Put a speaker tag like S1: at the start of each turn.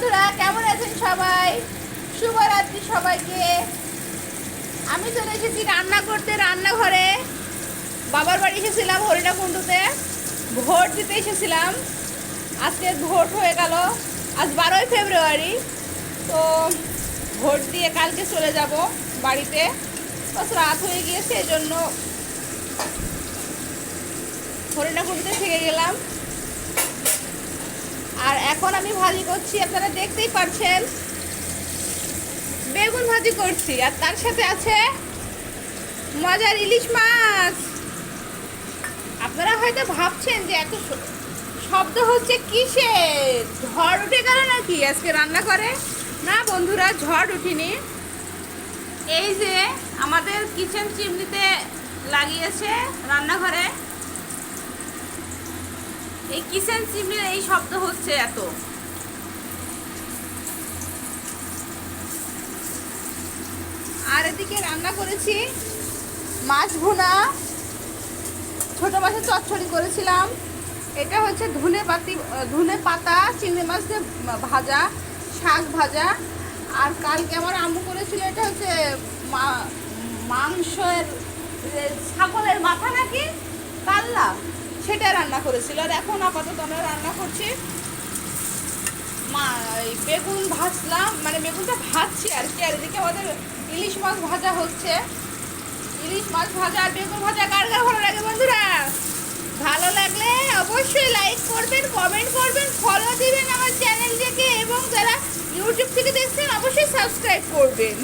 S1: বন্ধুরা, কেমন আছেন সবাই? শুভরাত্রি সবাইকে। আমি চলে এসেছি রান্না করতে রান্নাঘরে। বাবার বাড়ি এসেছিলাম হরিণাকুণ্ডুতে, ভোট দিতে এসেছিলাম। আজকে ভোট হয়ে গেল, আজ 12ই ফেব্রুয়ারি। তো ভোট দিয়ে কালকে চলে যাব বাড়িতে। বাস রাত হয়ে গিয়েছে, এই জন্য হরিণাকুণ্ডুতে থেকে গেলাম। আর এখন আমি ভাজি করছি, আপনারা দেখতেই পাচ্ছেন। বেগুন ভাজি করছি, আর তার সাথে আছে মজার ইলিশ মাছ। আপনারা হয়তো ভাবছেন যে এত শব্দ হচ্ছে কিসের, ঝড় উঠে গেল নাকি আজকে রান্না করে? না বন্ধুরা, ঝড় উঠিনি। এই যে আমাদের কিচেন চিমনিতে লাগিয়েছে রান্নাঘরে, এই কিচেন চিমনির এই শব্দ হচ্ছে এত। আর এদিকে রান্না করেছি মাছ ভুনা, ছোট মাছের চচ্চড়ি করেছিলাম। এটা হচ্ছে ধনে পাতা চিংড়ি মাছ দিয়ে ভাজা, শাক ভাজা। আর কালকে আমার আম্মু করেছিল, এটা হচ্ছে মাংসের ছাগলের মাথা নাকি কাল্লা, সেটা রান্না করেছিল। আর এখন আপাতত আমরা রান্না করছি বেগুন ভাজলাম, মানে বেগুনটা ভাজছি আর কি। আর এদিকে আমাদের ইলিশ মাছ ভাজা হচ্ছে। ইলিশ মাছ ভাজা আর বেগুন ভাজা কার কার ভালো লাগে বন্ধুরা? ভালো লাগলে অবশ্যই লাইক করবেন, কমেন্ট করবেন, ফলো দিবেন আমার চ্যানেলটাকে, এবং যারা ইউটিউব থেকে দেখছেন অবশ্যই সাবস্ক্রাইব করবেন।